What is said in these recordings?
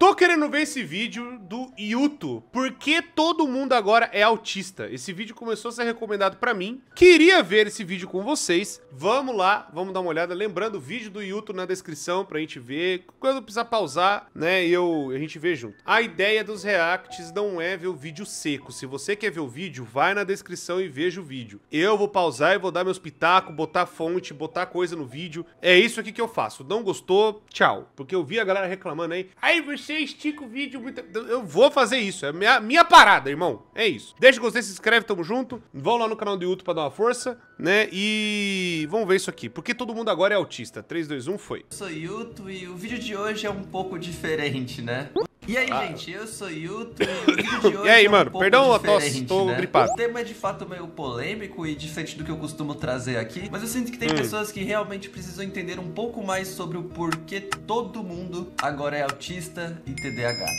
Tô querendo ver esse vídeo do Yuto, porque todo mundo agora é autista. Esse vídeo começou a ser recomendado pra mim. Queria ver esse vídeo com vocês. Vamos lá, vamos dar uma olhada. Lembrando, o vídeo do Yuto na descrição pra gente ver. Quando precisar pausar, né, a gente vê junto. A ideia dos reacts não é ver o vídeo seco. Se você quer ver o vídeo, vai na descrição e veja o vídeo. Eu vou pausar e vou dar meus pitacos, botar fonte, botar coisa no vídeo. É isso aqui que eu faço. Não gostou? Tchau. Porque eu vi a galera reclamando aí. Aí você estica o vídeo muito... Eu vou fazer isso. É minha parada, irmão. É isso. Deixa o gostei, se inscreve, tamo junto. Vão lá no canal do Yuto pra dar uma força, né? E vamos ver isso aqui. Porque todo mundo agora é autista. 3, 2, 1, foi. Eu sou Yuto e o vídeo de hoje é um pouco diferente, né? E aí, gente, eu sou Yuto e o vídeo de hoje e aí, é um mano, pouco perdão a diferente, tosse, tô né? gripado. O tema é de fato meio polêmico e diferente do que eu costumo trazer aqui, mas eu sinto que tem pessoas que realmente precisam entender um pouco mais sobre o porquê todo mundo agora é autista e TDAH.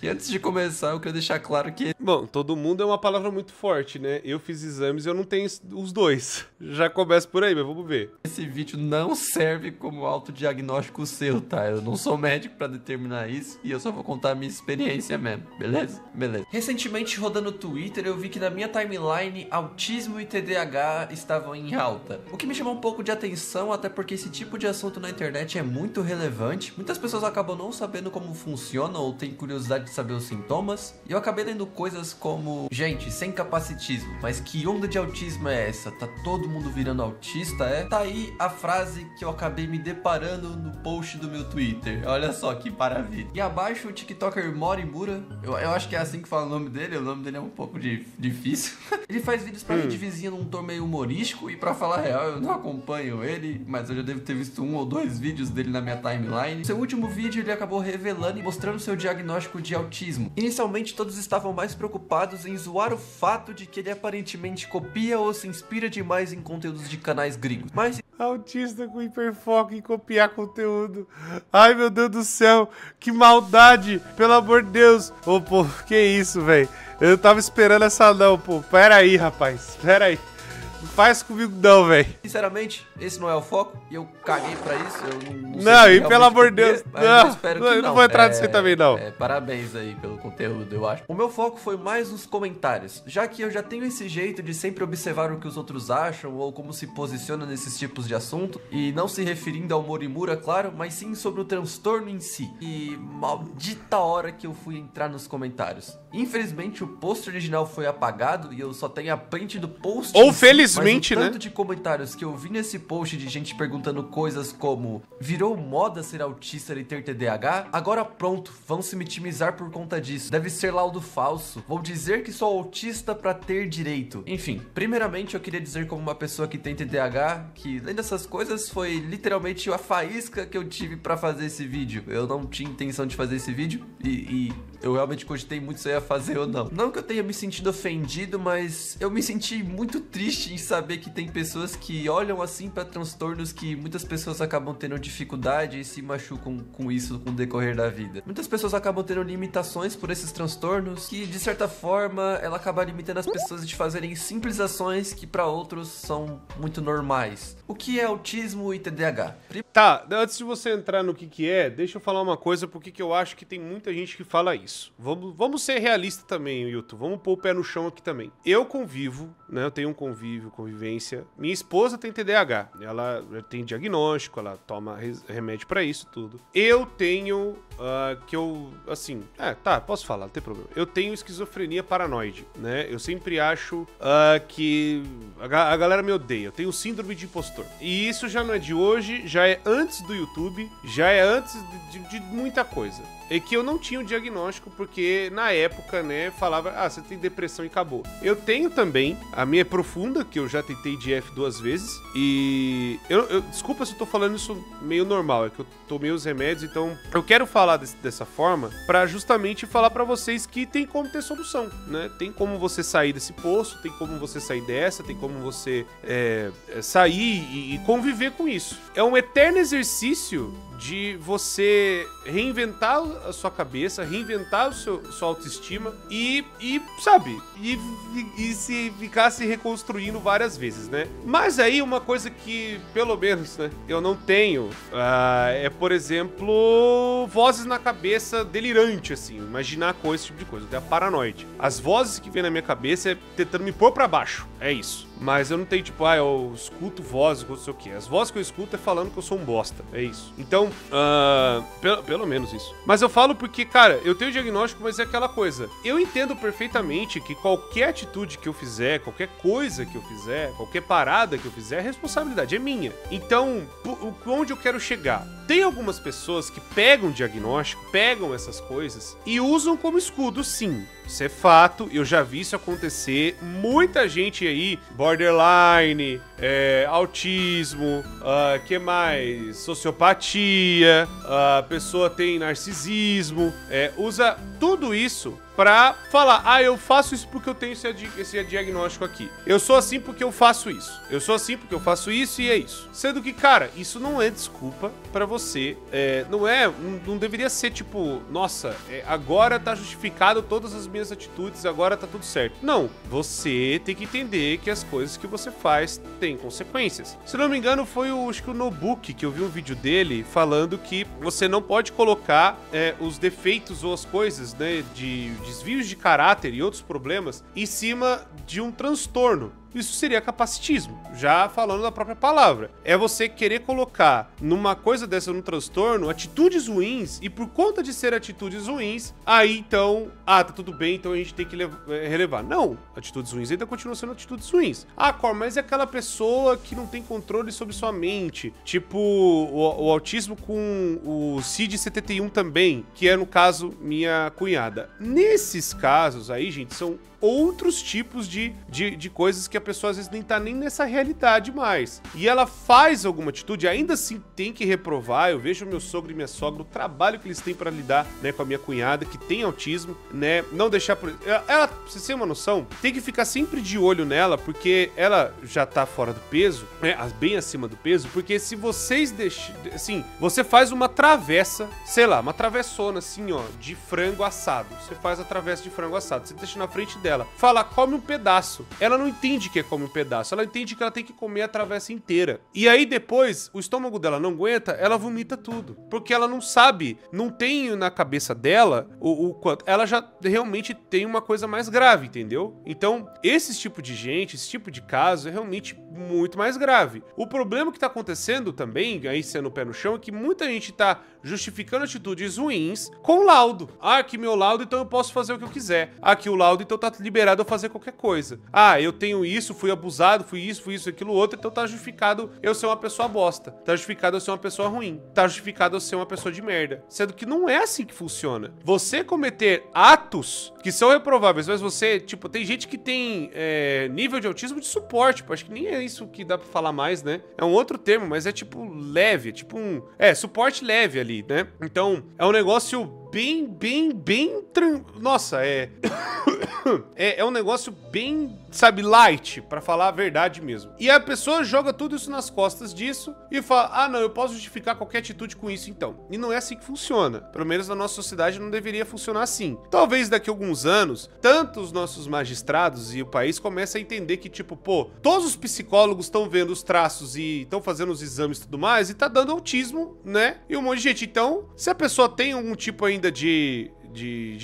E antes de começar, eu quero deixar claro que... Bom, todo mundo é uma palavra muito forte, né? Eu fiz exames e eu não tenho os dois. Já começa por aí, mas vamos ver. Esse vídeo não serve como autodiagnóstico seu, tá? Eu não sou médico pra determinar isso e eu só vou contar a minha experiência mesmo, beleza? Beleza. Recentemente, rodando no Twitter, eu vi que na minha timeline, autismo e TDAH estavam em alta. O que me chamou um pouco de atenção, até porque esse tipo de assunto na internet é muito relevante. Muitas pessoas acabam não sabendo como funciona ou têm curiosidade de saber os sintomas. E eu acabei lendo coisas como: gente, sem capacitismo, mas que onda de autismo é essa? Tá todo mundo virando autista, é? Tá aí a frase que eu acabei me deparando no post do meu Twitter. Olha só que maravilha. E abaixo o TikToker Morimura, eu acho que é assim que fala o nome dele é um pouco difícil. Ele faz vídeos pra rede vizinha num tom meio humorístico e pra falar a real, eu não acompanho ele, mas eu já devo ter visto 1 ou 2 vídeos dele na minha timeline. Seu último vídeo ele acabou revelando e mostrando seu diagnóstico de autismo. Inicialmente todos estavam mais preocupados em zoar o fato de que ele aparentemente copia ou se inspira demais em conteúdos de canais gringos. Mas autista com hiperfoco em copiar conteúdo. Ai, meu Deus do céu, que maldade, pelo amor de Deus. Ô, pô, que isso, velho. Eu tava esperando essa não, pô. Pera aí, rapaz, pera aí. Não faz comigo não, velho. Sinceramente, esse não é o foco e eu caguei pra isso. Eu não sei e pelo amor de Deus, não vou entrar nisso aí também, não. Parabéns aí pelo conteúdo, eu acho. O meu foco foi mais nos comentários, já que eu já tenho esse jeito de sempre observar o que os outros acham ou como se posiciona nesses tipos de assunto, e não se referindo ao Morimura, claro, mas sim sobre o transtorno em si. E maldita hora que eu fui entrar nos comentários. Infelizmente, o post original foi apagado e eu só tenho a print do post. Ou felizmente, mas o tanto né? de comentários que eu vi nesse post de gente perguntando coisas como: virou moda ser autista e ter TDAH? Agora pronto, vão se vitimizar por conta disso. Deve ser laudo falso. Vou dizer que sou autista pra ter direito. Enfim, primeiramente eu queria dizer como uma pessoa que tem TDAH, que além dessas coisas foi literalmente a faísca que eu tive pra fazer esse vídeo. Eu não tinha intenção de fazer esse vídeo e eu realmente cogitei muito se eu ia fazer ou não. Não que eu tenha me sentido ofendido, mas eu me senti muito triste em saber que tem pessoas que olham assim pra transtornos que muitas pessoas acabam tendo dificuldade e se machucam com isso com o decorrer da vida. Muitas pessoas acabam tendo limitações por esses transtornos que, de certa forma, ela acaba limitando as pessoas de fazerem simples ações que pra outros são muito normais. O que é autismo e TDAH? Tá, antes de você entrar no que é, deixa eu falar uma coisa, porque que eu acho que tem muita gente que fala isso. Vamos ser realistas também, Yuto. Vamos pôr o pé no chão aqui também. Eu convivo, né? Eu tenho um convivência. Minha esposa tem TDAH. Ela tem diagnóstico, ela toma remédio pra isso, tudo. Eu tenho, posso falar, não tem problema. Eu tenho esquizofrenia paranoide, né? Eu sempre acho que a galera me odeia. Eu tenho síndrome de impostor. E isso já não é de hoje, já é antes do YouTube, já é antes de muita coisa. É que eu não tinha o diagnóstico, porque na época, né, falava, você tem depressão e acabou. Eu tenho também, a minha é profunda, que eu já tentei DF 2 vezes, e desculpa se eu tô falando isso meio normal, é que eu tomei os remédios, então eu quero falar dessa forma pra justamente falar pra vocês que tem como ter solução, né? Tem como você sair desse poço, tem como você sair dessa, tem como você sair e conviver com isso. É um eterno exercício de você reinventar a sua cabeça, reinventar sua autoestima e sabe, e se ficar se reconstruindo várias vezes, né? Mas aí uma coisa que, pelo menos, né, eu não tenho, é, por exemplo, vozes na cabeça delirante, assim, imaginar coisa, esse tipo de coisa, até a paranoide. As vozes que vem na minha cabeça é tentando me pôr pra baixo, é isso. Mas eu não tenho, tipo, eu escuto vozes, não sei o quê. As vozes que eu escuto é falando que eu sou um bosta, é isso. Então, pelo menos isso. Mas eu falo porque, cara, eu tenho diagnóstico, mas é aquela coisa. Eu entendo perfeitamente que qualquer atitude que eu fizer, qualquer coisa que eu fizer, qualquer parada que eu fizer, a responsabilidade é minha. Então, onde eu quero chegar? Tem algumas pessoas que pegam diagnóstico, pegam essas coisas e usam como escudo, sim. Isso é fato, eu já vi isso acontecer. Muita gente aí, borderline, autismo, que mais? Sociopatia, a pessoa tem narcisismo, usa tudo isso pra falar, eu faço isso porque eu tenho esse diagnóstico aqui. Eu sou assim porque eu faço isso. Eu sou assim porque eu faço isso e é isso. Sendo que, cara, isso não é desculpa pra você. Não deveria ser tipo, nossa, agora tá justificado todas as minhas atitudes, agora tá tudo certo. Não, você tem que entender que as coisas que você faz têm consequências. Se não me engano, foi acho que o Nobuki, que eu vi um vídeo dele falando que você não pode colocar os defeitos ou as coisas, né, de desvios de caráter e outros problemas em cima de um transtorno. Isso seria capacitismo, já falando da própria palavra. É você querer colocar numa coisa dessa, num transtorno, atitudes ruins, e por conta de ser atitudes ruins, aí então, tá tudo bem, então a gente tem que relevar. Não, atitudes ruins ainda continuam sendo atitudes ruins. Cor, mas é aquela pessoa que não tem controle sobre sua mente, tipo o autismo com o CID-71 também, que é, no caso, minha cunhada. Nesses casos aí, gente, são outros tipos de coisas que a pessoa às vezes nem tá nem nessa realidade mais. E ela faz alguma atitude, ainda assim tem que reprovar. Eu vejo meu sogro e minha sogra, o trabalho que eles têm pra lidar, né, com a minha cunhada, que tem autismo, né, não deixar... Ela, pra você ter uma noção, tem que ficar sempre de olho nela, porque ela já tá fora do peso, né, bem acima do peso, porque se vocês deixam... Assim, você faz uma travessa, sei lá, uma travessona assim, ó, de frango assado. Você faz a travessa de frango assado, você deixa na frente dela. Fala, come um pedaço. Ela não entende que é come um pedaço, ela entende que ela tem que comer a travessa inteira. E aí depois, o estômago dela não aguenta, ela vomita tudo. Porque ela não sabe, não tem na cabeça dela o quanto. Ela já realmente tem uma coisa mais grave, entendeu? Então, esse tipo de gente, esse tipo de caso é realmente muito mais grave. O problema que tá acontecendo também, aí sendo o pé no chão, é que muita gente tá justificando atitudes ruins com laudo. Aqui meu laudo, então eu posso fazer o que eu quiser. Aqui o laudo, então tá liberado eu fazer qualquer coisa. Eu tenho isso, fui abusado, fui isso, aquilo outro, então tá justificado eu ser uma pessoa bosta. Tá justificado eu ser uma pessoa ruim. Tá justificado eu ser uma pessoa de merda. Sendo que não é assim que funciona. Você cometer atos que são reprováveis, mas você, tipo, tem gente que tem nível de autismo de suporte, acho que nem é isso que dá pra falar mais, né? É um outro termo, mas é tipo leve, é tipo suporte leve ali, né? Então, é um negócio bem... Nossa, é um negócio bem, sabe, light, pra falar a verdade mesmo. E a pessoa joga tudo isso nas costas disso e fala, não, eu posso justificar qualquer atitude com isso então. E não é assim que funciona. Pelo menos na nossa sociedade não deveria funcionar assim. Talvez daqui a alguns anos, tanto os nossos magistrados e o país comecem a entender que, tipo, todos os psicólogos estão vendo os traços e estão fazendo os exames e tudo mais e tá dando autismo, né? E um monte de gente. Então, se a pessoa tem algum tipo ainda de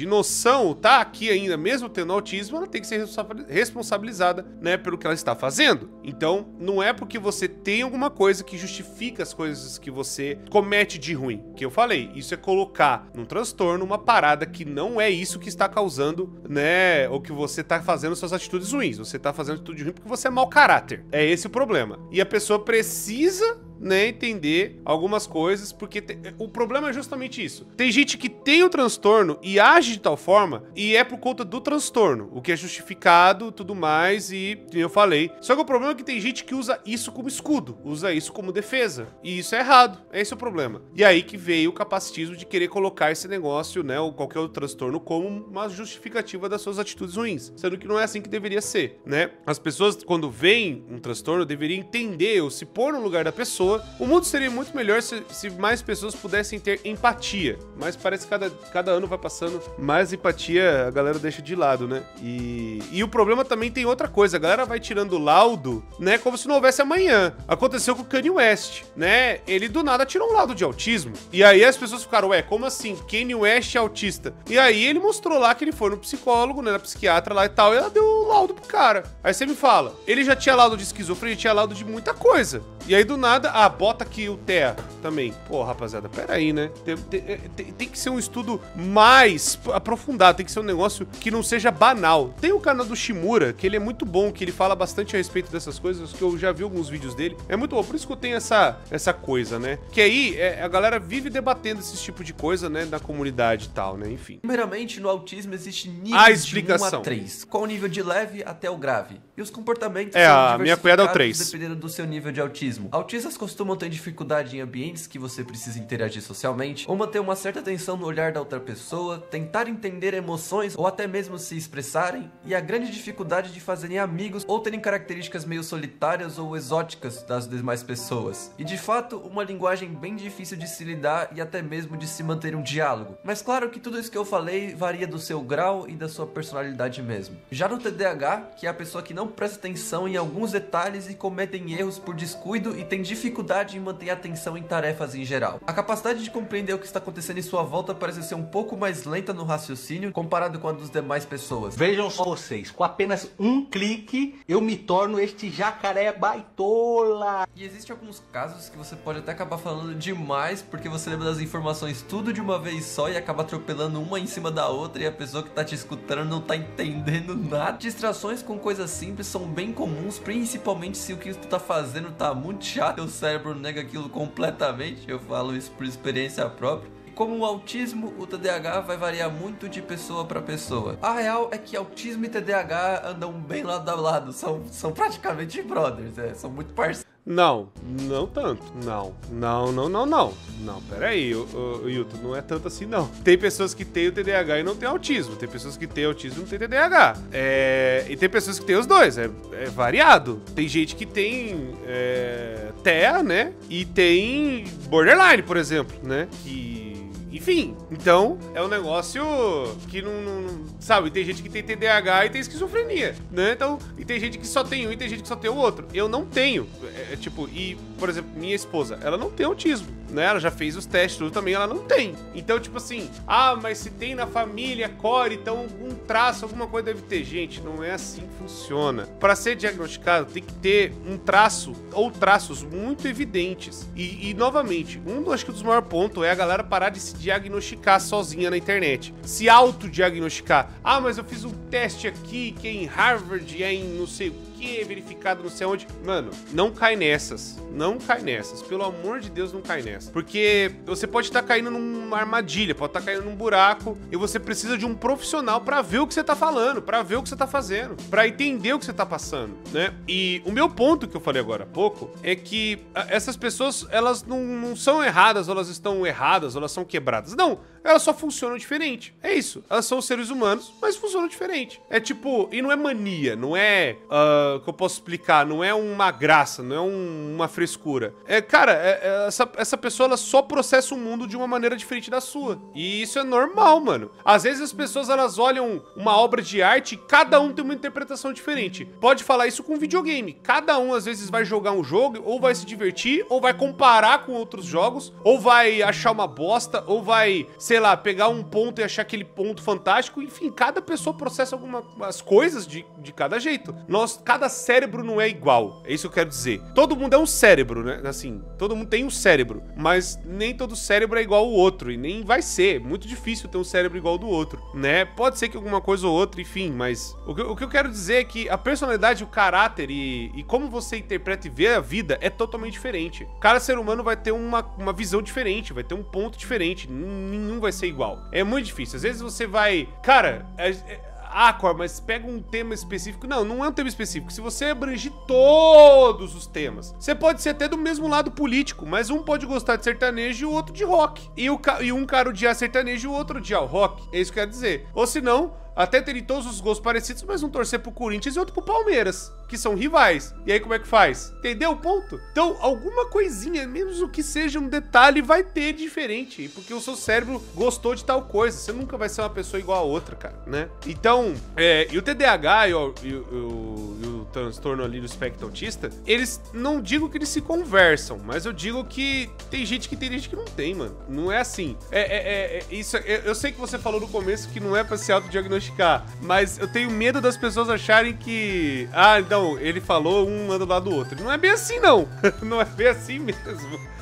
noção, tá aqui ainda, mesmo tendo autismo, ela tem que ser responsabilizada, né, pelo que ela está fazendo. Então, não é porque você tem alguma coisa que justifica as coisas que você comete de ruim. Que eu falei, isso é colocar num transtorno uma parada que não é isso que está causando, né, ou que você tá fazendo suas atitudes ruins. Você tá fazendo atitude ruim porque você é mau caráter. É esse o problema. E a pessoa precisa, né, entender algumas coisas, porque o problema é justamente isso. Tem gente que tem o transtorno e age de tal forma, e é por conta do transtorno, o que é justificado, tudo mais, e eu falei. Só que o problema é que tem gente que usa isso como escudo, usa isso como defesa, e isso é errado, esse é o problema. E aí que veio o capacitismo de querer colocar esse negócio, né, ou qualquer outro transtorno, como uma justificativa das suas atitudes ruins, sendo que não é assim que deveria ser, né? As pessoas, quando veem um transtorno, deveriam entender ou se pôr no lugar da pessoa, pessoa. O mundo seria muito melhor se mais pessoas pudessem ter empatia. Mas parece que cada ano vai passando, mais empatia a galera deixa de lado, né? E o problema também tem outra coisa. A galera vai tirando o laudo, né? Como se não houvesse amanhã. Aconteceu com o Kanye West, né? Ele do nada tirou um laudo de autismo. E aí as pessoas ficaram, ué, como assim? Kanye West é autista. E aí ele mostrou lá que ele foi no psicólogo, né? Na psiquiatra lá e tal. E ela deu o laudo pro cara. Aí você me fala, ele já tinha laudo de esquizofrenia, tinha laudo de muita coisa. E aí do nada, bota aqui o TEA também. Pô, rapaziada, peraí, né? Tem que ser um estudo mais aprofundado, tem que ser um negócio que não seja banal. Tem o canal do Shimura, que ele é muito bom, que ele fala bastante a respeito dessas coisas, que eu já vi alguns vídeos dele. É muito bom, por isso que eu tenho essa coisa, né? Que aí a galera vive debatendo esse tipo de coisa, né? Na comunidade e tal, né? Enfim. Primeiramente, no autismo existe níveis de 1 a 3. Qual o nível de leve até o grave? E os comportamentos são a minha cunhada é o 3. Dependendo do seu nível de autismo. Autistas costumam ter dificuldade em ambientes que você precisa interagir socialmente, ou manter uma certa atenção no olhar da outra pessoa, tentar entender emoções ou até mesmo se expressarem, e a grande dificuldade de fazerem amigos ou terem características meio solitárias ou exóticas das demais pessoas. E de fato, uma linguagem bem difícil de se lidar e até mesmo de se manter um diálogo. Mas claro que tudo isso que eu falei varia do seu grau e da sua personalidade mesmo. Já no TDAH, que é a pessoa que não presta atenção em alguns detalhes e cometem erros por descuido e tem dificuldade em manter a atenção em tarefas em geral. A capacidade de compreender o que está acontecendo em sua volta parece ser um pouco mais lenta no raciocínio comparado com a dos demais pessoas. Vejam só vocês, com apenas um clique eu me torno este jacaré baitola. E existem alguns casos que você pode até acabar falando demais porque você lembra das informações tudo de uma vez só e acaba atropelando uma em cima da outra e a pessoa que tá te escutando não tá entendendo nada. Distrações com coisas simples são bem comuns, principalmente se o que tu tá fazendo tá muito chato, o cérebro nega aquilo completamente, eu falo isso por experiência própria. Como o autismo, o TDAH vai variar muito de pessoa para pessoa. A real é que autismo e TDAH andam bem lado a lado, são praticamente brothers, são muito parceiros. Não tanto. Não, peraí, Yuto, não é tanto assim, não. Tem pessoas que têm o TDAH e não têm autismo. Tem pessoas que têm autismo e não têm TDAH. E tem pessoas que têm os dois, é variado. Tem gente que tem TEA, né? E tem borderline, por exemplo, né? Enfim, então é um negócio que não sabe, tem gente que tem TDAH e tem esquizofrenia, né? Então, e tem gente que só tem um e tem gente que só tem o outro. Eu não tenho, e, por exemplo, minha esposa, ela não tem autismo, né? Ela já fez os testes, tudo também, ela não tem. Então, tipo assim, mas se tem na família core, então algum traço, alguma coisa deve ter. Gente, não é assim que funciona. Para ser diagnosticado, tem que ter um traço ou traços muito evidentes. E novamente, acho que um dos maiores pontos é a galera parar de se diagnosticar sozinha na internet. Se autodiagnosticar. Mas eu fiz um teste aqui que é em Harvard, é em não sei o que, verificado não sei onde. Mano, não cai nessas. Não cai nessas. Pelo amor de Deus, não cai nessas. Porque você pode estar caindo numa armadilha, pode estar caindo num buraco e você precisa de um profissional pra ver o que você tá falando, pra ver o que você tá fazendo, pra entender o que você tá passando, né? E o meu ponto que eu falei agora há pouco é que essas pessoas, elas não são erradas, ou elas estão erradas, ou elas são quebradas. Não, elas só funcionam diferente. É isso. Elas são seres humanos, mas funcionam diferente. É tipo, e não é mania, não é, que eu posso explicar, não é uma graça, não é uma frescura. Cara, essa pessoa, ela só processa o mundo de uma maneira diferente da sua. E isso é normal, mano. Às vezes as pessoas, elas olham uma obra de arte e cada um tem uma interpretação diferente. Pode falar isso com videogame. Cada um, às vezes, vai jogar um jogo, ou vai se divertir, ou vai comparar com outros jogos, ou vai achar uma bosta, ou vai, sei lá, pegar um ponto e achar aquele ponto fantástico. Enfim, cada pessoa processa algumas coisas de cada jeito. Cada cérebro não é igual. É isso que eu quero dizer. Todo mundo é um cérebro, né? Assim, todo mundo tem um cérebro, mas nem todo cérebro é igual ao outro, e nem vai ser. Muito difícil ter um cérebro igual ao do outro, né? Pode ser que alguma coisa ou outra, enfim, mas o que eu quero dizer é que a personalidade, o caráter e como você interpreta e vê a vida é totalmente diferente. Cada ser humano vai ter uma visão diferente, vai ter um ponto diferente. Nenhum vai ser igual. É muito difícil. Às vezes você vai... Cara, Cor, mas pega um tema específico. Não é um tema específico. Se você abranger todos os temas, você pode ser até do mesmo lado político, mas um pode gostar de sertanejo e o outro de rock. E um cara odiar sertanejo e o outro odiar o rock. É isso que eu quero dizer. Ou senão, até terem todos os gols parecidos, mas um torcer pro Corinthians e outro pro Palmeiras, que são rivais. E aí como é que faz? Entendeu o ponto? Então, alguma coisinha, menos o que seja um detalhe, vai ter diferente, porque o seu cérebro gostou de tal coisa. Você nunca vai ser uma pessoa igual a outra, cara, né? Então, e o TDAH e o transtorno ali do espectro autista, eles, não digo que eles se conversam, mas eu digo que tem gente que não tem, mano. Não é assim. Isso, eu sei que você falou no começo que não é pra se autodiagnosticar, mas eu tenho medo das pessoas acharem que... Ah, então, ele falou, um anda do lado do outro. Não é bem assim, não. Não é bem assim mesmo.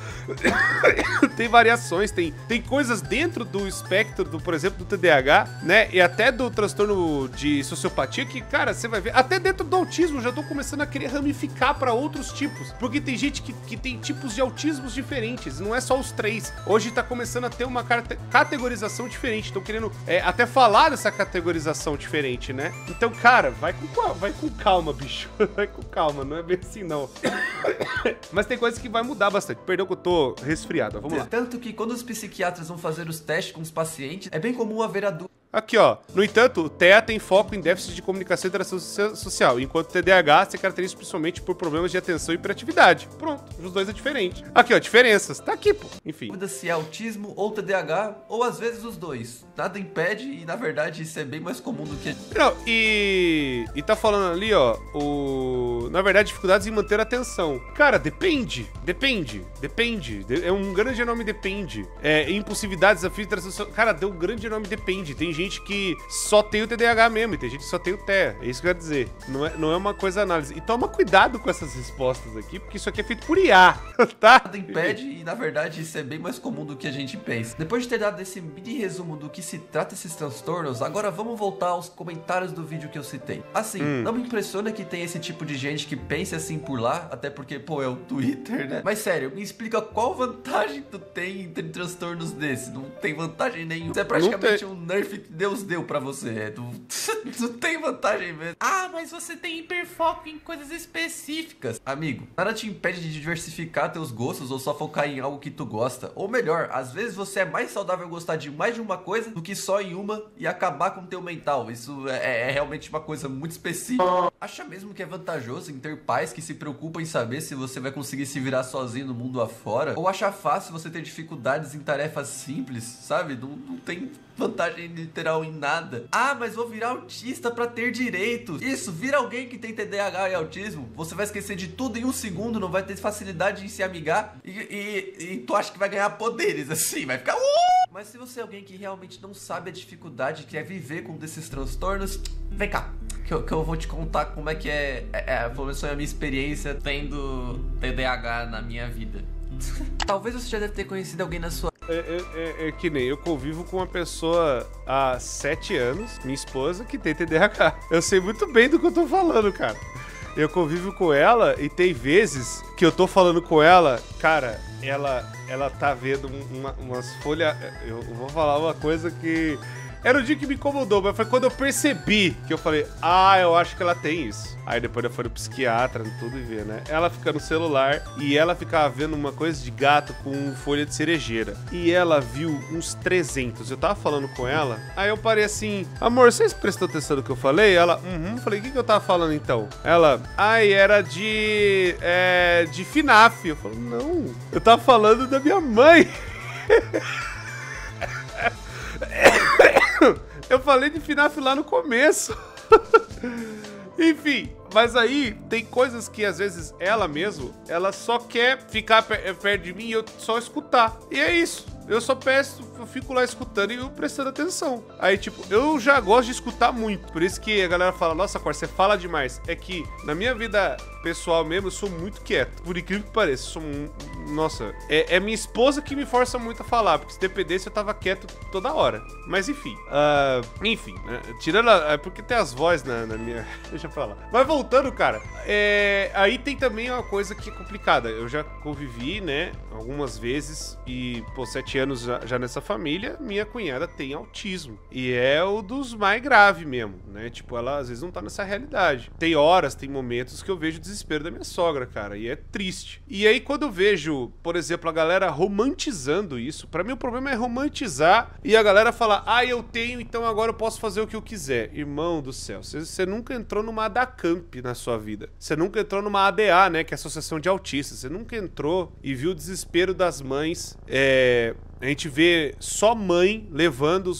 Tem variações, tem coisas dentro do espectro, por exemplo, do TDAH, né? E até do transtorno de sociopatia que, cara, você vai ver. Até dentro do autismo, já tô começando a querer ramificar pra outros tipos. Porque tem gente que tem tipos de autismos diferentes. Não é só os 3. Hoje tá começando a ter uma categorização diferente. Tô querendo até falar dessa categorização diferente, né? Então, cara, vai com calma, bicho. Vai com calma, não é bem assim, não. Mas tem coisas que vai mudar bastante. Perdão que eu tô resfriado, vamos lá. Tanto que quando os psiquiatras vão fazer os testes com os pacientes, é bem comum haver Aqui, ó. No entanto, o TEA tem foco em déficit de comunicação e interação social, enquanto o TDAH se caracteriza principalmente por problemas de atenção e hiperatividade. Pronto, os dois é diferente. Aqui, ó, diferenças. Tá aqui, pô. Enfim. Dúvida se é autismo ou TDAH, ou às vezes os dois. Nada impede e, na verdade, isso é bem mais comum do que... Não, e tá falando ali, ó, na verdade, dificuldades em manter a atenção. Cara, depende. É um grande nome depende. Impulsividade, desafio, interação social. Cara, deu um grande nome depende. Tem gente que só tem o TDAH mesmo, e tem gente que só tem o TEA. É isso que eu quero dizer. Não é uma coisa análise. E toma cuidado com essas respostas aqui, porque isso aqui é feito por IA, tá? Nada impede e, na verdade, isso é bem mais comum do que a gente pensa. Depois de ter dado esse mini resumo do que se trata esses transtornos, agora vamos voltar aos comentários do vídeo que eu citei. Assim, não me impressiona que tem esse tipo de gente que pense assim por lá, até porque, pô, é o Twitter, né? Mas sério, me explica qual vantagem tu tem entre transtornos desses. Não tem vantagem nenhuma. Isso é praticamente um nerf que Deus deu pra você. Não tem vantagem mesmo. Ah, mas você tem hiperfoco em coisas específicas. Amigo, nada te impede de diversificar teus gostos ou só focar em algo que tu gosta. Ou melhor, às vezes você é mais saudável gostar de mais de uma coisa do que só em uma e acabar com o teu mental. Isso é realmente uma coisa muito específica. Acha mesmo que é vantajoso em ter pais que se preocupam em saber se você vai conseguir se virar sozinho no mundo afora? Ou acha fácil você ter dificuldades em tarefas simples, sabe? Não tem vantagem literal em nada. Ah, mas vou virar autista pra ter direitos. Isso, vira alguém que tem TDAH e autismo. Você vai esquecer de tudo em um segundo, não vai ter facilidade em se amigar e tu acha que vai ganhar poderes, assim, vai ficar... Mas se você é alguém que realmente não sabe a dificuldade que é viver com desses transtornos, vem cá, que eu vou te contar como é que pelo menos foi a minha experiência tendo TDAH na minha vida. Talvez você já deve ter conhecido alguém na sua... É que nem eu convivo com uma pessoa há 7 anos, minha esposa, que tem TDAH. Eu sei muito bem do que eu tô falando, cara. Eu convivo com ela e tem vezes que eu tô falando com ela, cara, ela tá vendo umas folhas... Eu vou falar uma coisa que... Era o dia que me incomodou, mas foi quando eu percebi que eu falei, eu acho que ela tem isso. Aí depois eu fui no psiquiatra, tudo e ver, né? Ela fica no celular e ela ficava vendo uma coisa de gato com folha de cerejeira. E ela viu uns 300. Eu tava falando com ela, aí eu parei assim, amor, você prestou atenção no que eu falei? Ela, Falei, o que eu tava falando então? Ela, era de FNAF. Eu falei, não, eu tava falando da minha mãe. Eu falei de FNAF lá no começo. Enfim, mas aí tem coisas que às vezes ela mesmo, ela só quer ficar perto de mim e eu só escutar. E é isso. Eu só eu fico lá escutando e eu prestando atenção. Aí, tipo, eu já gosto de escutar muito. Por isso que a galera fala, nossa, Cor, você fala demais. É que na minha vida pessoal mesmo, eu sou muito quieto. Por incrível que pareça, nossa, é minha esposa que me força muito a falar. Porque se dependesse, eu tava quieto toda hora. Mas enfim. Né? Tirando porque tem as vozes na minha... Deixa pra lá. Mas voltando, cara. Aí tem também uma coisa que é complicada. Eu já convivi, né, algumas vezes. E, pô, 7 anos já nessa família, minha cunhada tem autismo. E é o dos mais graves mesmo, né? Tipo, ela às vezes não tá nessa realidade. Tem horas, tem momentos que eu vejo desespero desespero da minha sogra, cara, e é triste. E aí quando eu vejo, por exemplo, a galera romantizando isso, pra mim o problema é romantizar e a galera falar, ah, eu tenho, então agora eu posso fazer o que eu quiser. Irmão do céu, você nunca entrou numa ADACAMP na sua vida. Você nunca entrou numa ADA, né, que é a Associação de Autistas. Você nunca entrou e viu o desespero das mães, a gente vê só mãe levando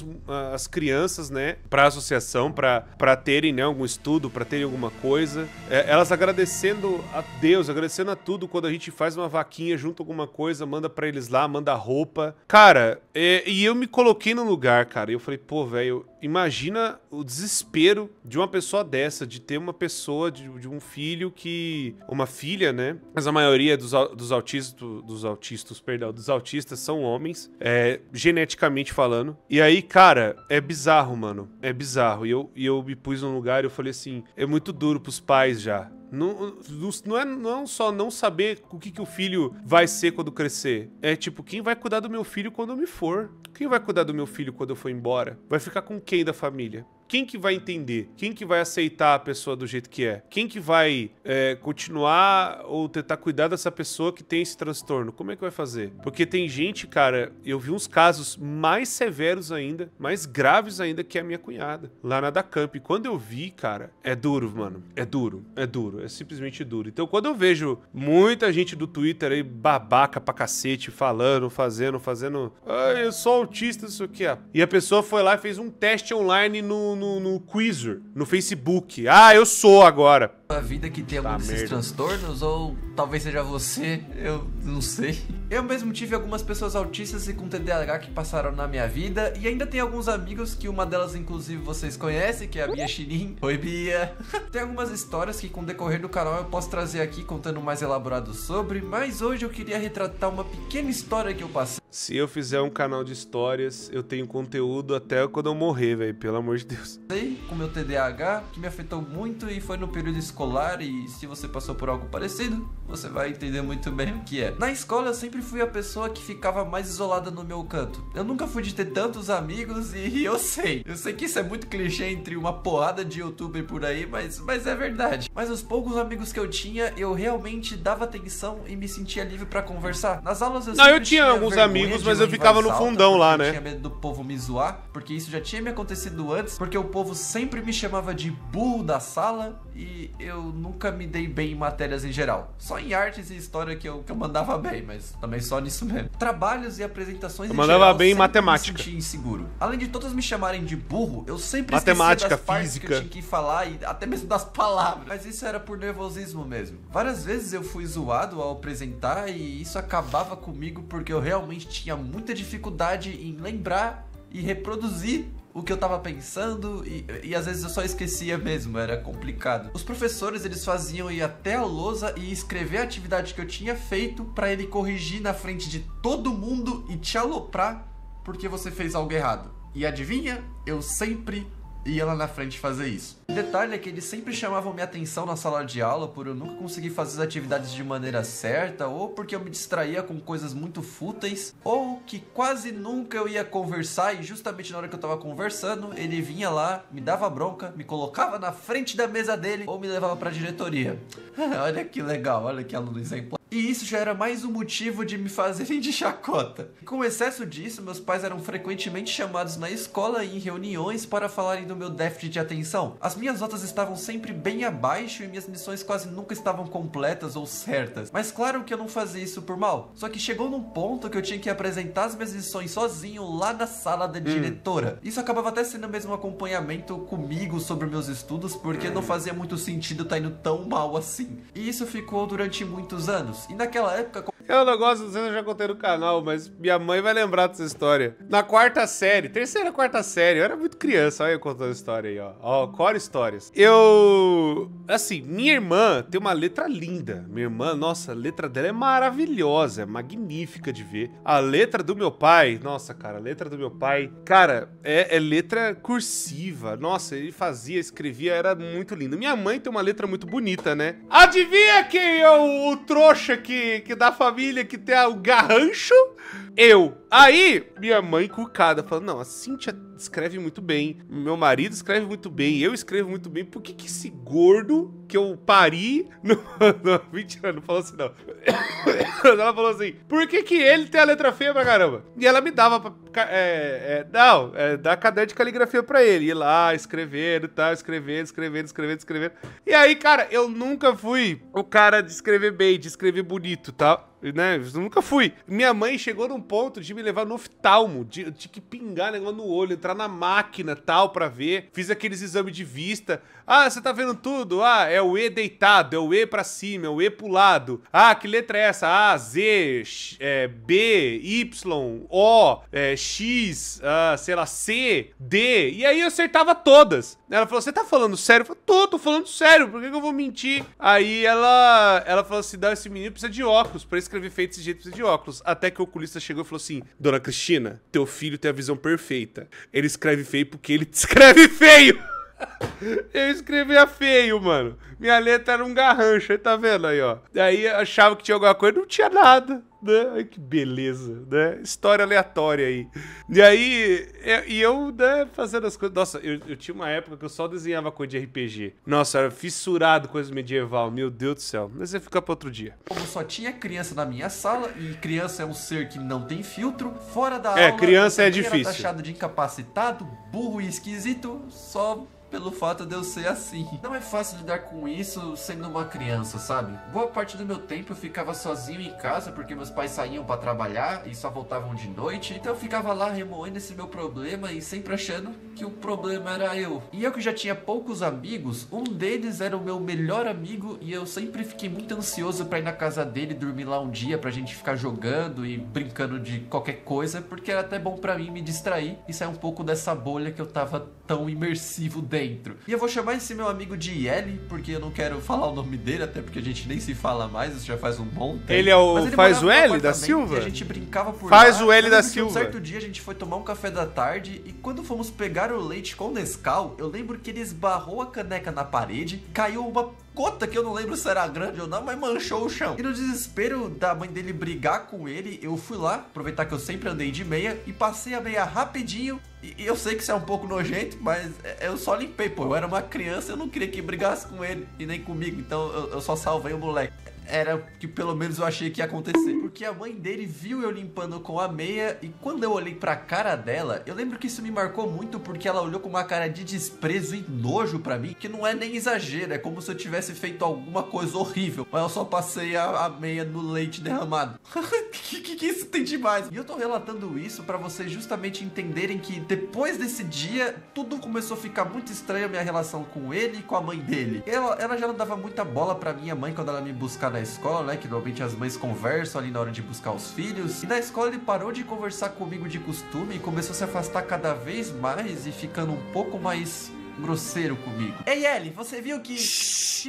as crianças, né, pra associação, pra terem, né, algum estudo, pra terem alguma coisa. Elas agradecendo a Deus, agradecendo a tudo quando a gente faz uma vaquinha, junta alguma coisa, manda pra eles lá, manda roupa. Cara, e eu me coloquei no lugar, cara, e eu falei, pô, velho, imagina o desespero de uma pessoa dessa, de ter uma pessoa, de um filho que... Uma filha, né? Mas a maioria dos autistas são homens, geneticamente falando. E aí, cara, é bizarro, mano. É bizarro. E eu me pus num lugar e eu falei assim, é muito duro pros pais já. Não é só não saber o que o filho vai ser quando crescer. É tipo, quem vai cuidar do meu filho quando eu me for? Quem vai cuidar do meu filho quando eu for embora? Vai ficar com quem da família? Quem que vai entender? Quem que vai aceitar a pessoa do jeito que é? Quem que vai continuar ou tentar cuidar dessa pessoa que tem esse transtorno? Como é que vai fazer? Porque tem gente, cara, eu vi uns casos mais severos ainda, mais graves ainda que a minha cunhada, lá na ADACAMP. Quando eu vi, cara, é duro, mano. É duro, é simplesmente duro. Então quando eu vejo muita gente do Twitter aí, babaca pra cacete, falando, fazendo, eu sou autista, isso aqui, ó. E a pessoa foi lá e fez um teste online no Quizzer, no Facebook. Ah, eu sou agora. A vida que tem alguns desses transtornos, ou talvez seja você, eu não sei. Eu mesmo tive algumas pessoas autistas e com TDAH que passaram na minha vida, e ainda tem alguns amigos que uma delas inclusive vocês conhecem, que é a Bia Chirin. Oi, Bia! Tem algumas histórias que com o decorrer do canal eu posso trazer aqui contando mais elaborado sobre, mas hoje eu queria retratar uma pequena história que eu passei. Se eu fizer um canal de histórias, eu tenho conteúdo até quando eu morrer, velho, pelo amor de Deus. Com meu TDAH, que me afetou muito e foi no período escolar, e se você passou por algo parecido, você vai entender muito bem o que é. Na escola eu sempre fui a pessoa que ficava mais isolada no meu canto. Eu nunca fui de ter tantos amigos e eu sei que isso é muito clichê entre uma porrada de youtuber por aí, mas é verdade. Mas os poucos amigos que eu tinha, eu realmente dava atenção e me sentia livre pra conversar. Nas aulas eu tinha alguns amigos, mas eu ficava no fundão lá, né? Eu tinha medo do povo me zoar, porque isso já tinha me acontecido antes, porque o povo sempre me chamava de burro da sala e eu nunca me dei bem em matérias em geral. Só em artes e história que eu mandava bem, mas também só nisso mesmo. Trabalhos e apresentações eu mandava bem em matemática. Me sentia inseguro. Além de todos me chamarem de burro, eu sempre matemática, esquecia das partes física que eu tinha que falar e até mesmo das palavras. Mas isso era por nervosismo mesmo. Várias vezes eu fui zoado ao apresentar e isso acabava comigo porque eu realmente tinha muita dificuldade em lembrar e reproduzir o que eu tava pensando e às vezes eu só esquecia mesmo, era complicado. Os professores, eles faziam ir até a lousa e escrever a atividade que eu tinha feito pra ele corrigir na frente de todo mundo e te aloprar porque você fez algo errado. E adivinha? Eu sempre ia lá na frente fazer isso. O detalhe é que eles sempre chamavam minha atenção na sala de aula por eu nunca conseguir fazer as atividades de maneira certa, ou porque eu me distraía com coisas muito fúteis, ou que quase nunca eu ia conversar e justamente na hora que eu tava conversando, ele vinha lá, me dava bronca, me colocava na frente da mesa dele ou me levava pra diretoria. Olha que legal, olha que aluno exemplar. E isso já era mais um motivo de me fazerem de chacota. Com o excesso disso, meus pais eram frequentemente chamados na escola e em reuniões para falarem do meu déficit de atenção. As minhas notas estavam sempre bem abaixo e minhas missões quase nunca estavam completas ou certas. Mas claro que eu não fazia isso por mal. Só que chegou num ponto que eu tinha que apresentar as minhas lições sozinho lá na sala da diretora. Isso acabava até sendo mesmo um acompanhamento comigo sobre meus estudos, porque não fazia muito sentido estar indo tão mal assim. E isso ficou durante muitos anos. E naquela época... É um negócio, não sei se eu já contei no canal, mas minha mãe vai lembrar dessa história. Na quarta série, terceira, quarta série, eu era muito criança, olha eu contando a história aí, ó. Ó, Core Histórias. Assim, minha irmã tem uma letra linda. Minha irmã, nossa, a letra dela é maravilhosa, é magnífica de ver. A letra do meu pai, nossa, cara, a letra do meu pai, cara, é letra cursiva. Nossa, ele fazia, escrevia, era muito lindo. Minha mãe tem uma letra muito bonita, né? Adivinha quem é o trouxa que da família que tem o garrancho? eu. Aí, minha mãe cucada, falando, não, a Cíntia escreve muito bem, meu marido escreve muito bem, eu escrevo muito bem, por que esse gordo que eu pari... Não, mentira, não falou assim, não. Ela falou assim, por que ele tem a letra feia pra caramba? E ela me dava dar caderno de caligrafia pra ele, ir lá, escrevendo e tal, escrevendo. E aí, cara, eu nunca fui o cara de escrever bem, de escrever bonito, tá? Né? Eu nunca fui. Minha mãe chegou num ponto de me levar no oftalmo, de que pingar negócio no olho, entrar na máquina tal pra ver. Fiz aqueles exames de vista. Ah, você tá vendo tudo? Ah, é o E deitado, é o E pra cima, é o E pro lado. Ah, que letra é essa? A, Z, B, Y, O, X, sei lá, C, D. E aí eu acertava todas. Ela falou, você tá falando sério? Eu falei, tô falando sério, por que eu vou mentir? Aí ela falou assim, esse menino precisa de óculos, pra escrever feio desse jeito precisa de óculos. Até que o oculista chegou e falou assim, Dona Cristina, teu filho tem a visão perfeita. Ele escreve feio porque ele escreve feio. Eu escrevia feio, mano. Minha letra era um garrancho, aí tá vendo aí, ó. Daí achava que tinha alguma coisa, não tinha nada, né? Ai, que beleza, né? História aleatória aí. E aí, eu, né, fazendo as coisas... Nossa, eu tinha uma época que eu só desenhava coisa de RPG. Nossa, eu era fissurado coisa medieval, meu Deus do céu. Mas ia ficar pra outro dia. Como só tinha criança na minha sala, e criança é um ser que não tem filtro, fora da aula... criança é difícil. Era taxado de incapacitado, burro e esquisito, só... pelo fato de eu ser assim. Não é fácil lidar com isso sendo uma criança, sabe? Boa parte do meu tempo eu ficava sozinho em casa porque meus pais saíam pra trabalhar e só voltavam de noite. Então eu ficava lá remoendo esse meu problema e sempre achando que o problema era eu. E eu que já tinha poucos amigos, um deles era o meu melhor amigo e eu sempre fiquei muito ansioso pra ir na casa dele, dormir lá um dia pra gente ficar jogando e brincando de qualquer coisa, porque era até bom pra mim me distrair e sair um pouco dessa bolha que eu tava tão imersivo dentro. E eu vou chamar esse meu amigo de Yeli, porque eu não quero falar o nome dele, até porque a gente nem se fala mais, isso já faz um bom tempo. Ele é o... Faz o L da Silva? E a gente brincava por Faz lá. O L da Silva. Um certo dia a gente foi tomar um café da tarde e quando fomos pegar o leite com Nescau, eu lembro que ele esbarrou a caneca na parede, caiu uma gota que eu não lembro se era grande ou não, mas manchou o chão. E no desespero da mãe dele brigar com ele, eu fui lá, aproveitar que eu sempre andei de meia, e passei a meia rapidinho. E eu sei que isso é um pouco nojento, mas eu só limpei, pô. Eu era uma criança, eu não queria que brigasse com ele e nem comigo, então eu só salvei o moleque. Era o que pelo menos eu achei que ia acontecer. Porque a mãe dele viu eu limpando com a meia e quando eu olhei pra cara dela, eu lembro que isso me marcou muito porque ela olhou com uma cara de desprezo e nojo pra mim, que não é nem exagero, é como se eu tivesse feito alguma coisa horrível, mas eu só passei a meia no leite derramado. que isso tem demais? E eu tô relatando isso pra vocês justamente entenderem que depois desse dia, tudo começou a ficar muito estranho a minha relação com ele e com a mãe dele. Ela já não dava muita bola pra minha mãe quando ela me buscava na escola, né, que normalmente as mães conversam ali na hora de buscar os filhos, e na escola ele parou de conversar comigo de costume e começou a se afastar cada vez mais e ficando um pouco mais grosseiro comigo. Ei, Ellie, você viu que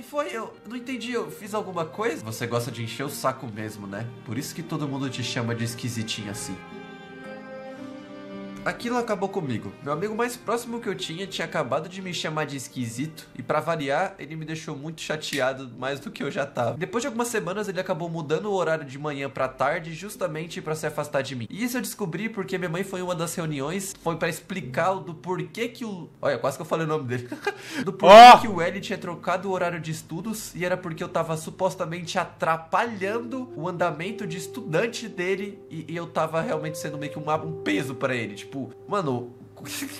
foi? Eu não entendi, eu fiz alguma coisa? Você gosta de encher o saco mesmo, né? Por isso que todo mundo te chama de esquisitinho assim. Aquilo acabou comigo. Meu amigo mais próximo que eu tinha acabado de me chamar de esquisito e pra variar, ele me deixou muito chateado mais do que eu já tava. Depois de algumas semanas, ele acabou mudando o horário de manhã pra tarde justamente pra se afastar de mim. E isso eu descobri porque minha mãe foi em uma das reuniões, foi pra explicar do porquê que o... Olha, quase que eu falei o nome dele. Do porquê que o L tinha trocado o horário de estudos e era porque eu tava supostamente atrapalhando o andamento de estudante dele e eu tava realmente sendo meio que um peso pra ele, tipo, mano,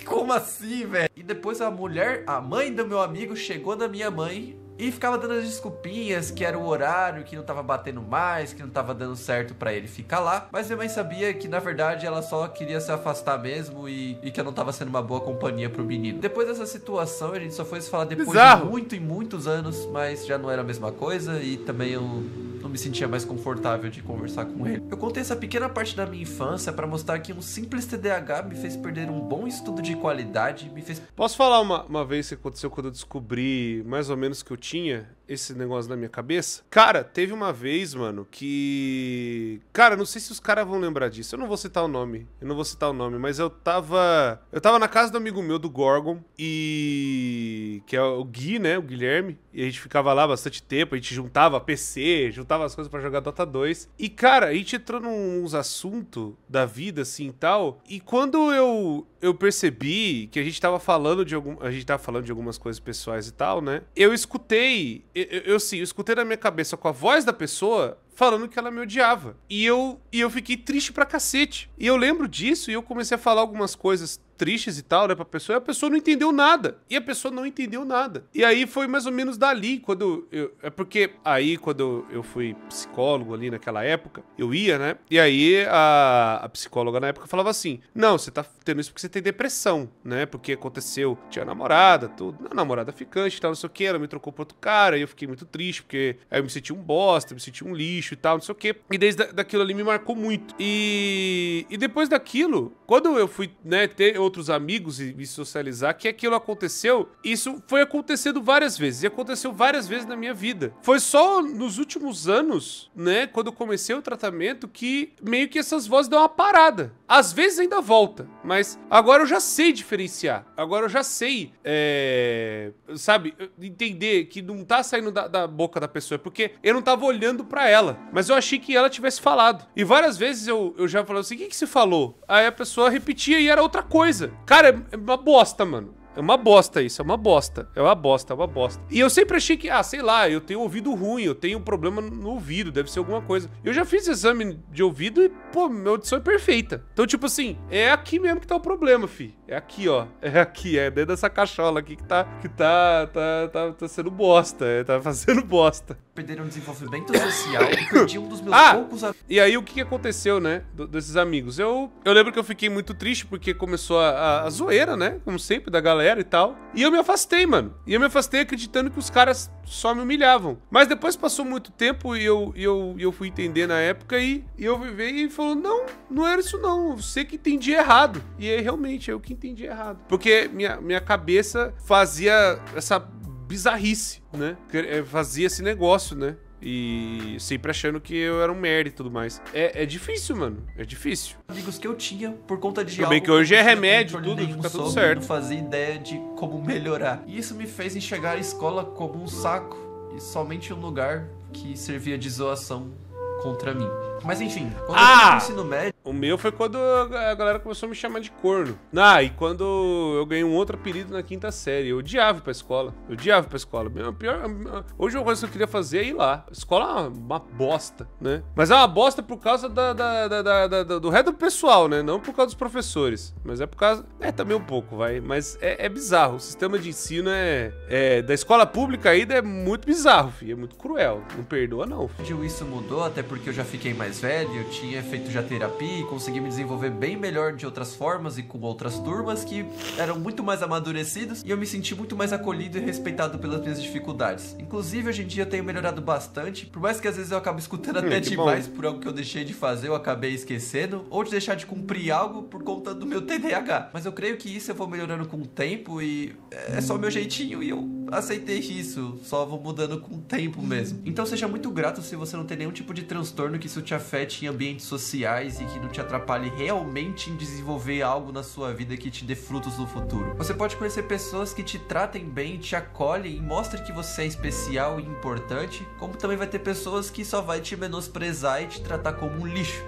como assim, velho? E depois a mãe do meu amigo chegou na minha mãe e ficava dando as desculpinhas que era o horário, que não tava batendo mais, que não tava dando certo pra ele ficar lá. Mas minha mãe sabia que, na verdade, ela só queria se afastar mesmo e que eu não tava sendo uma boa companhia pro menino. Depois dessa situação, a gente só foi se falar depois de muitos anos, mas já não era a mesma coisa e também eu não me sentia mais confortável de conversar com ele. Eu contei essa pequena parte da minha infância pra mostrar que um simples TDAH me fez perder um bom estudo de qualidade, me fez... Posso falar uma vez que aconteceu quando eu descobri mais ou menos que eu tinha? esse negócio na minha cabeça? Cara, teve uma vez, mano, que... Cara, não sei se os caras vão lembrar disso. Eu não vou citar o nome. Mas eu tava na casa do amigo meu, do Gorgon, e... que é o Gui, né? O Guilherme. E a gente ficava lá bastante tempo. A gente juntava PC, juntava as coisas pra jogar Dota 2. E, cara, a gente entrou nos assuntos da vida, assim, e tal. E quando eu percebi que a gente tava falando de algumas coisas pessoais e tal, né? Eu escutei na minha cabeça com a voz da pessoa falando que ela me odiava. E eu fiquei triste pra cacete. E eu lembro disso e eu comecei a falar algumas coisas tristes e tal, né, pra pessoa, e a pessoa não entendeu nada. E aí foi mais ou menos dali, quando porque aí, quando eu fui psicólogo ali naquela época, eu ia, né, e aí a psicóloga na época falava assim, não, você tá tendo isso porque você tem depressão, né, porque aconteceu, tinha namorada, tudo, namorada ficante e tal, não sei o que, ela me trocou pra outro cara, e eu fiquei muito triste, porque aí eu me senti um bosta, me senti um lixo e tal, não sei o que, e desde daquilo ali me marcou muito. E depois daquilo, quando eu fui, né, ter outros amigos e me socializar, que aquilo aconteceu, isso foi acontecendo várias vezes, e aconteceu várias vezes na minha vida. Foi só nos últimos anos, né, quando eu comecei o tratamento, que meio que essas vozes dão uma parada. Às vezes ainda volta, mas agora eu já sei diferenciar. Agora eu já sei, sabe, entender que não tá saindo da boca da pessoa, porque eu não tava olhando pra ela, mas eu achei que ela tivesse falado. E várias vezes eu já falava assim, o que você falou? Aí a pessoa repetia e era outra coisa. Cara, é uma bosta, mano. É uma bosta isso, é uma bosta. E eu sempre achei que, sei lá, eu tenho ouvido ruim, eu tenho um problema no ouvido, deve ser alguma coisa. Eu já fiz exame de ouvido e, pô, minha audição é perfeita. Então, tipo assim, é aqui mesmo que tá o problema, fi. É aqui, ó. É aqui, é dentro dessa cachola aqui que tá sendo bosta. Tá fazendo bosta. Perderam desenvolvimento social e perdi um dos meus poucos... E aí, o que aconteceu, né, desses amigos? Eu lembro que eu fiquei muito triste porque começou a zoeira, né, como sempre, da galera e tal. E eu me afastei, mano. E eu me afastei acreditando que os caras só me humilhavam. Mas depois passou muito tempo e eu fui entender na época e eu veio e falou, não era isso não, você que entendia errado. E aí, realmente, eu que entendi errado. Porque minha cabeça fazia essa bizarrice, né? Fazia esse negócio, né? E sempre achando que eu era um merda e tudo mais. É difícil, mano. É difícil. Amigos que eu tinha por conta de algo... Bem que hoje é remédio, tudo, fica tudo certo. Não fazia ideia de como melhorar. E isso me fez enxergar a escola como um saco e somente um lugar que servia de zoação contra mim. Mas enfim, quando eu fui no ensino médio... O meu foi quando a galera começou a me chamar de corno. E quando eu ganhei um outro apelido na 5ª série. Eu odiava ir pra escola. Hoje a coisa que eu queria fazer é ir lá. A escola é uma bosta, né? Mas é uma bosta por causa do resto do pessoal, né? Não por causa dos professores. Mas é por causa... também um pouco, vai. Mas é bizarro. O sistema de ensino da escola pública ainda é muito bizarro, filho. É muito cruel. Não perdoa, não, filho. Isso mudou, até porque eu já fiquei mais velho. Eu tinha feito já terapia e consegui me desenvolver bem melhor de outras formas e com outras turmas que eram muito mais amadurecidos e eu me senti muito mais acolhido e respeitado pelas minhas dificuldades. Inclusive, hoje em dia eu tenho melhorado bastante, por mais que às vezes eu acabe escutando até demais por algo que eu deixei de fazer, eu acabei esquecendo, ou de deixar de cumprir algo por conta do meu TDAH. Mas eu creio que isso eu vou melhorando com o tempo e é só o meu jeitinho e eu aceitei isso, só vou mudando com o tempo mesmo. Então seja muito grato se você não tem nenhum tipo de transtorno que isso te afete em ambientes sociais e que não te atrapalhe realmente em desenvolver algo na sua vida que te dê frutos no futuro. Você pode conhecer pessoas que te tratem bem, te acolhem e mostrem que você é especial e importante, como também vai ter pessoas que só vai te menosprezar e te tratar como um lixo.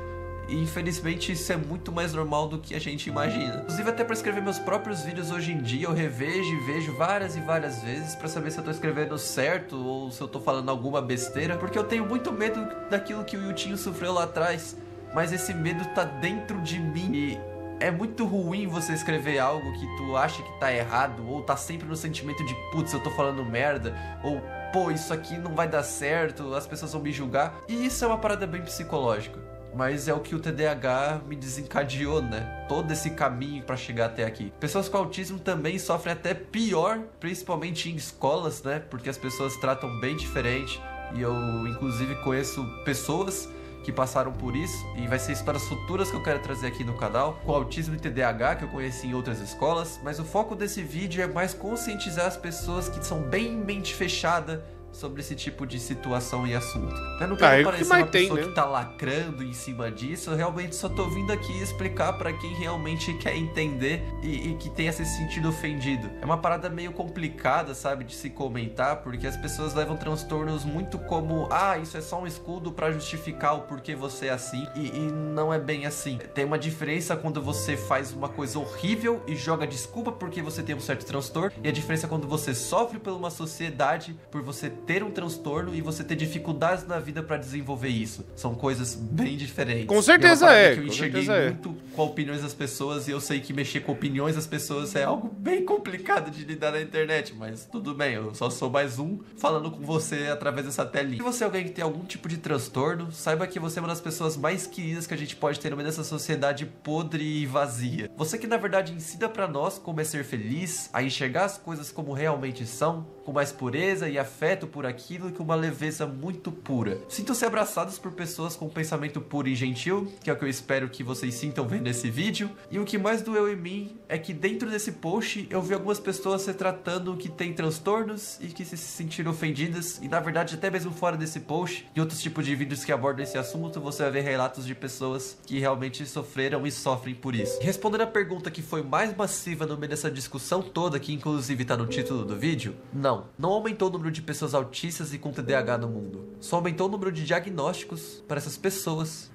E infelizmente isso é muito mais normal do que a gente imagina. Inclusive até para escrever meus próprios vídeos hoje em dia eu revejo e vejo várias e várias vezes para saber se eu tô escrevendo certo ou se eu tô falando alguma besteira, porque eu tenho muito medo daquilo que o Yutinho sofreu lá atrás, mas esse medo tá dentro de mim e é muito ruim você escrever algo que tu acha que tá errado ou tá sempre no sentimento de putz, eu tô falando merda ou pô, isso aqui não vai dar certo, as pessoas vão me julgar, e isso é uma parada bem psicológica. Mas é o que o TDAH me desencadeou, né? Todo esse caminho pra chegar até aqui. Pessoas com autismo também sofrem até pior, principalmente em escolas, né? Porque as pessoas tratam bem diferente. E eu, inclusive, conheço pessoas que passaram por isso. E vai ser histórias futuras que eu quero trazer aqui no canal. Com autismo e TDAH, que eu conheci em outras escolas. Mas o foco desse vídeo é mais conscientizar as pessoas que são bem mente fechada, sobre esse tipo de situação e assunto. Eu não quero parecer uma pessoa que tá lacrando em cima disso, eu realmente só tô vindo aqui explicar pra quem realmente quer entender e que tenha se sentido ofendido. É uma parada meio complicada, sabe, de se comentar, porque as pessoas levam transtornos muito como, isso é só um escudo pra justificar o porquê você é assim, e não é bem assim. Tem uma diferença quando você faz uma coisa horrível e joga desculpa porque você tem um certo transtorno, e a diferença é quando você sofre por uma sociedade por você ter um transtorno e você ter dificuldades na vida pra desenvolver isso. São coisas bem diferentes. Com certeza é. Que eu enxerguei muito com opiniões das pessoas, e eu sei que mexer com opiniões das pessoas é algo bem complicado de lidar na internet, mas tudo bem, eu só sou mais um falando com você através dessa telinha. Se você é alguém que tem algum tipo de transtorno, saiba que você é uma das pessoas mais queridas que a gente pode ter no meio dessa sociedade podre e vazia. Você que na verdade ensina pra nós como é ser feliz, a enxergar as coisas como realmente são, com mais pureza e afeto por aquilo, que uma leveza muito pura. Sintam-se abraçados por pessoas com um pensamento puro e gentil, que é o que eu espero que vocês sintam vendo esse vídeo. E o que mais doeu em mim é que dentro desse post eu vi algumas pessoas se tratando que têm transtornos e que se sentiram ofendidas, e na verdade até mesmo fora desse post e outros tipos de vídeos que abordam esse assunto, você vai ver relatos de pessoas que realmente sofreram e sofrem por isso. Respondendo a pergunta que foi mais massiva no meio dessa discussão toda, que inclusive tá no título do vídeo, não aumentou o número de pessoas autistas e com TDAH no mundo. Só aumentou o número de diagnósticos para essas pessoas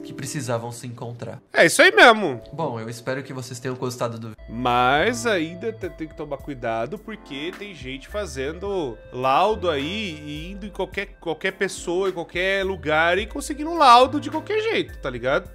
que precisavam se encontrar. É isso aí mesmo. Bom, eu espero que vocês tenham gostado do vídeo. Mas ainda tem que tomar cuidado, porque tem gente fazendo laudo aí e indo em qualquer pessoa, em qualquer lugar e conseguindo um laudo de qualquer jeito, tá ligado?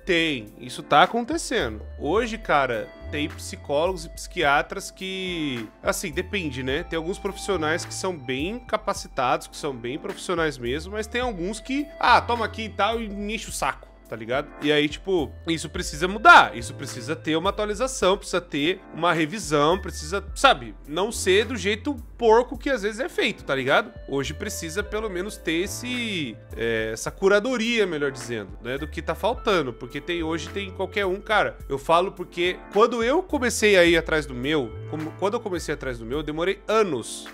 Isso tá acontecendo. Hoje, cara, tem psicólogos e psiquiatras que, assim, depende, né? Tem alguns profissionais que são bem capacitados, que são bem profissionais mesmo, mas tem alguns que, toma aqui e tal, e me enche o saco, tá ligado? E aí, tipo, isso precisa mudar, isso precisa ter uma atualização, precisa ter uma revisão, precisa, sabe, não ser do jeito porco que às vezes é feito, tá ligado? Hoje precisa pelo menos ter essa curadoria, melhor dizendo, né, do que tá faltando, porque hoje tem qualquer um, cara. Eu falo porque quando eu comecei a ir atrás do meu, eu demorei anos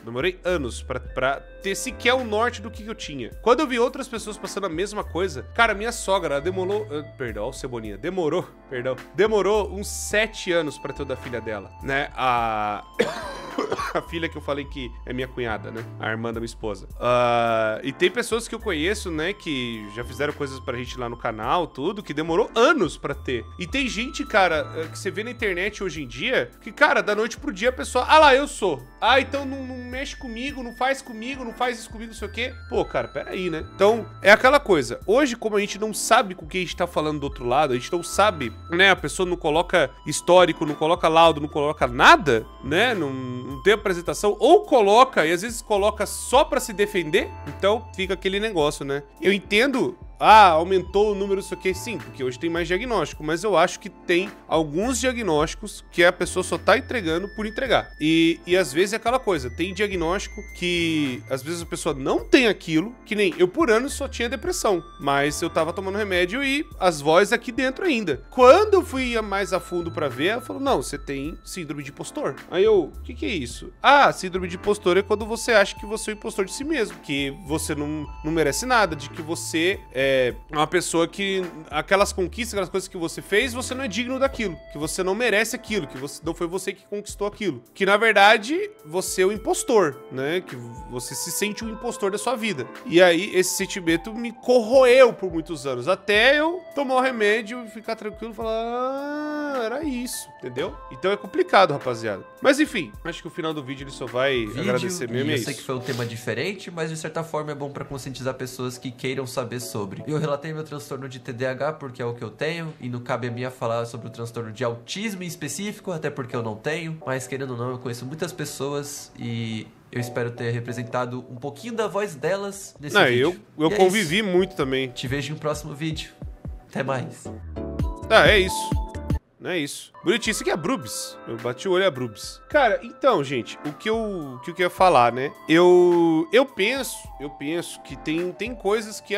pra ter sequer o norte do que eu tinha. Quando eu vi outras pessoas passando a mesma coisa, cara, minha sogra, ela demorou uns 7 anos pra ter o da filha dela, né? A filha que eu falei que é minha cunhada, né? A irmã da minha esposa. E tem pessoas que eu conheço, né, que já fizeram coisas pra gente lá no canal, tudo, que demorou anos pra ter. E tem gente, cara, que você vê na internet hoje em dia, que, cara, da noite pro dia a pessoa, eu sou. Então não mexe comigo, não faz isso comigo, não sei o quê. Pô, cara, peraí, né? Então, é aquela coisa. Hoje, como a gente não sabe com o que a gente tá falando do outro lado, a gente não sabe, né? A pessoa não coloca histórico, não coloca laudo, não coloca nada, né? Não tem apresentação, ou coloca, e às vezes coloca só pra se defender, então fica aquele negócio, né? Eu entendo, aumentou o número, isso aqui, sim, porque hoje tem mais diagnóstico, mas eu acho que tem alguns diagnósticos que a pessoa só tá entregando por entregar. E às vezes é aquela coisa, tem diagnóstico que às vezes a pessoa não tem aquilo, que nem eu por anos só tinha depressão, mas eu tava tomando remédio e as vozes aqui dentro ainda. Quando eu fui mais a fundo pra ver, ela falou, não, você tem síndrome de impostor. Aí eu, o que é isso? Síndrome de impostor é quando você acha que você é o impostor de si mesmo, que você não merece nada, de que você é uma pessoa que aquelas conquistas, aquelas coisas que você fez, você não é digno daquilo, que você não merece aquilo, que não foi você que conquistou aquilo, que na verdade você é o impostor, né, que você se sente o impostor da sua vida. E aí esse sentimento me corroeu por muitos anos, até eu tomar o remédio e ficar tranquilo e falar, era isso, entendeu? Então é complicado, rapaziada. Mas enfim, acho que o final do vídeo ele só vai agradecer mesmo. Eu sei que foi um tema diferente, mas de certa forma é bom pra conscientizar pessoas que queiram saber sobre. Eu relatei meu transtorno de TDAH porque é o que eu tenho, e não cabe a mim falar sobre o transtorno de autismo em específico, até porque eu não tenho, mas querendo ou não, eu conheço muitas pessoas e eu espero ter representado um pouquinho da voz delas nesse vídeo. Eu convivi muito também. Te vejo em um próximo vídeo. Até mais. É isso. Não é isso. Bonitinho, isso aqui é Brubs. Eu bati o olho, é Brubs. Cara, então, gente, o que eu ia falar, né? Eu penso que tem coisas que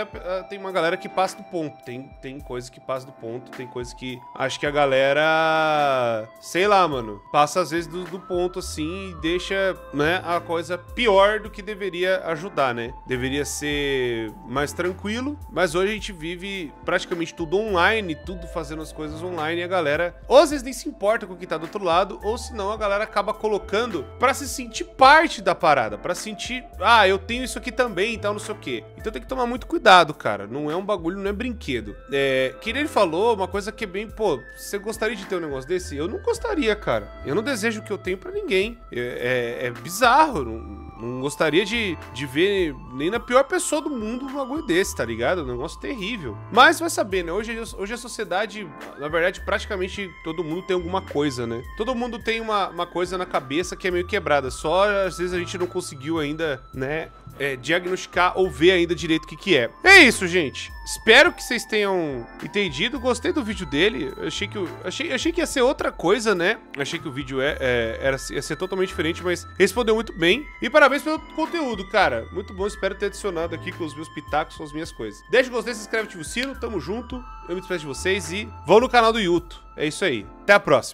tem uma galera que passa do ponto. Tem coisas que passam do ponto, tem coisas que acho que a galera, sei lá, mano, passa às vezes do ponto assim e deixa, né, a coisa pior do que deveria ajudar, né? Deveria ser mais tranquilo, mas hoje a gente vive praticamente tudo online, tudo fazendo as coisas online e a galera, ou às vezes nem se importa com o que tá do outro lado, ou senão a galera acaba colocando pra se sentir parte da parada, pra sentir, eu tenho isso aqui também e tal, não sei o quê. Então tem que tomar muito cuidado, cara. Não é um bagulho, não é brinquedo. Que ele falou uma coisa que é bem, pô, você gostaria de ter um negócio desse? Eu não gostaria, cara. Eu não desejo o que eu tenho pra ninguém. É bizarro, não gostaria de ver nem na pior pessoa do mundo um bagulho desse, tá ligado? Um negócio terrível. Mas vai saber, né? Hoje a sociedade, na verdade, praticamente todo mundo tem alguma coisa, né? Todo mundo tem uma coisa na cabeça que é meio quebrada. Só, às vezes, a gente não conseguiu ainda, né, diagnosticar ou ver ainda direito o que é. É isso, gente. Espero que vocês tenham entendido. Gostei do vídeo dele. Achei que ia ser outra coisa, né? Achei que o vídeo ia ser totalmente diferente, mas respondeu muito bem. E parabéns pelo conteúdo, cara. Muito bom. Espero ter adicionado aqui com os meus pitacos, com as minhas coisas. Deixa o gostei, se inscreve, ativa o sino. Tamo junto. Eu me despeço de vocês e vão no canal do YouTube. É isso aí. Até a próxima.